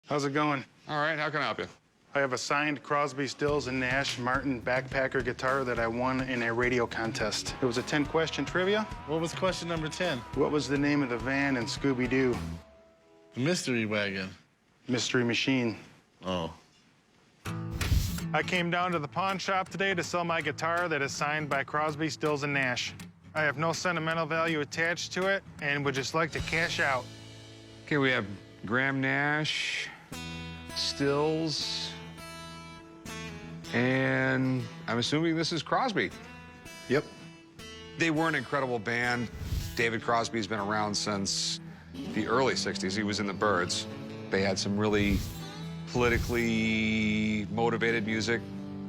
How's it going? All right, how can I help you? I have a signed Crosby, Stills, and Nash Martin backpacker guitar that I won in a radio contest. It was a 10-question trivia. What was question number 10? What was the name of the van in Scooby-Doo? Mystery wagon. Mystery Machine. Oh. I came down to the pawn shop today to sell my guitar that is signed by Crosby, Stills, and Nash. I have no sentimental value attached to it and would just like to cash out. Okay, we have Graham Nash, Stills, and I'm assuming this is Crosby. Yep. They were an incredible band. David Crosby's been around since the early 60s. He was in the Byrds. They had some really politically motivated music.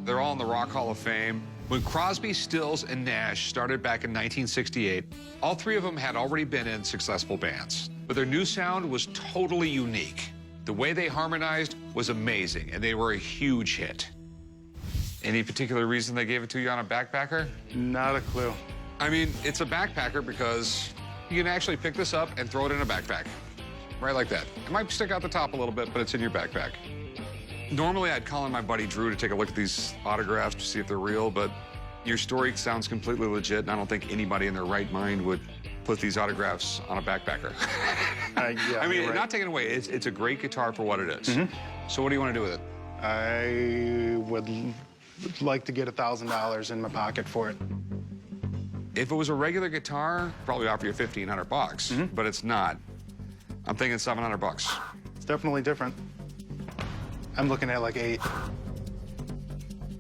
They're all in the Rock Hall of Fame. When Crosby, Stills, and Nash started back in 1968, all three of them had already been in successful bands. But their new sound was totally unique. The way they harmonized was amazing, and they were a huge hit. Any particular reason they gave it to you on a backpacker? Not a clue. I mean, it's a backpacker because you can actually pick this up and throw it in a backpack. Right like that. It might stick out the top a little bit, but it's in your backpack. Normally, I'd call in my buddy Drew to take a look at these autographs to see if they're real, but your story sounds completely legit, and I don't think anybody in their right mind would put these autographs on a backpacker. Yeah, I mean, right. not taking away, it's a great guitar for what it is. So what do you want to do with it? I would like to get $1,000 in my pocket for it. If it was a regular guitar, probably offer you 1,500 bucks, but it's not. I'm thinking 700 bucks. It's definitely different. I'm looking at like 8.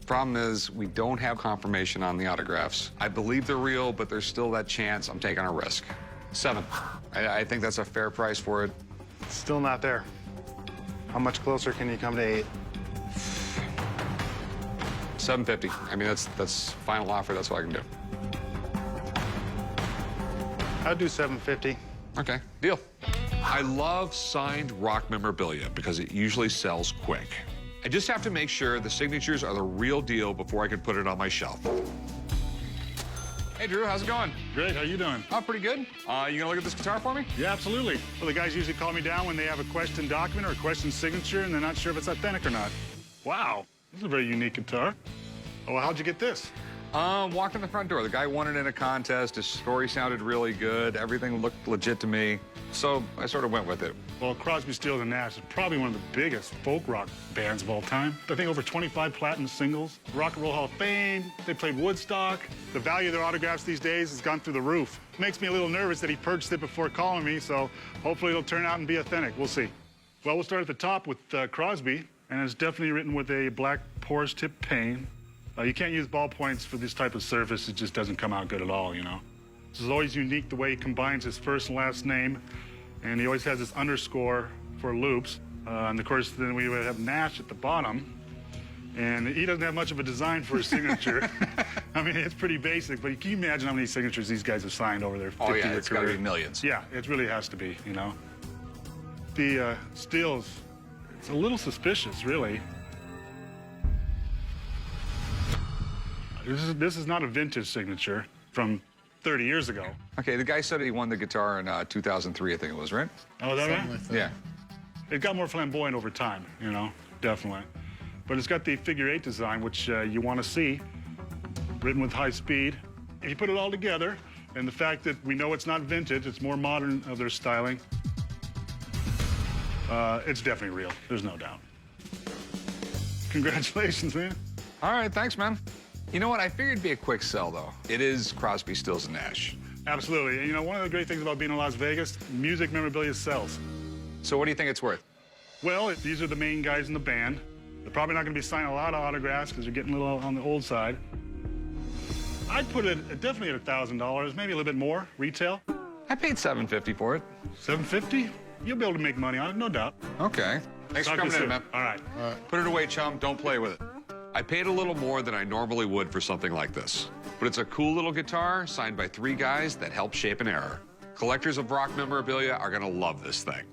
Problem is, we don't have confirmation on the autographs. I believe they're real, but there's still that chance I'm taking a risk. 7. I think that's a fair price for it. Still not there. How much closer can you come to 8? 750. I mean, that's final offer. That's what I can do. I'd do 750. Okay, deal. I love signed rock memorabilia because it usually sells quick. I just have to make sure the signatures are the real deal before I can put it on my shelf. Hey, Drew, how's it going? Great, how you doing? Oh, pretty good. You gonna look at this guitar for me? Yeah, absolutely. Well, the guys usually call me down when they have a question document or a question signature and they're not sure if it's authentic or not. Wow, this is a very unique guitar. Oh, well, how'd you get this? Walked in the front door. The guy won it in a contest. His story sounded really good. Everything looked legit to me. So I sort of went with it. Well, Crosby, Stills, and Nash is probably one of the biggest folk rock bands of all time. I think over 25 platinum singles. Rock and Roll Hall of Fame. They played Woodstock. The value of their autographs these days has gone through the roof. Makes me a little nervous that he purchased it before calling me, so hopefully it'll turn out and be authentic. We'll see. Well, we'll start at the top with Crosby, and it's definitely written with a black porous tip pane. You can't use ballpoints for this type of surface. It just doesn't come out good at all, you know. This is always unique the way he combines his first and last name, and he always has this underscore for loops. And of course, then we would have Nash at the bottom, and he doesn't have much of a design for his signature. I mean, it's pretty basic, but can you imagine how many signatures these guys have signed over their 50-year career? Oh, yeah, it's gotta be millions. Yeah, it really has to be, you know. The Stills, it's a little suspicious, really. This is not a vintage signature from 30 years ago. Okay, the guy said he won the guitar in 2003, I think it was, right? Oh, is that right? Like that. Yeah. It got more flamboyant over time, you know, definitely. But it's got the figure 8 design, which you want to see, written with high speed. If you put it all together, and the fact that we know it's not vintage, it's more modern of their styling, it's definitely real. There's no doubt. Congratulations, man. All right, thanks, man. You know what? I figured it'd be a quick sell, though. It is Crosby, Stills, and Nash. Absolutely. And, you know, one of the great things about being in Las Vegas, music memorabilia sells. So what do you think it's worth? Well, these are the main guys in the band. They're probably not going to be signing a lot of autographs because they're getting a little on the old side. I'd put it definitely at $1,000, maybe a little bit more, retail. I paid $750 for it. $750? You'll be able to make money on it, no doubt. Okay. Thanks for Talk to coming you in, soon. man. All right. Put it away, chum. Don't play with it. I paid a little more than I normally would for something like this. But it's a cool little guitar signed by 3 guys that helped shape an era. Collectors of rock memorabilia are gonna love this thing.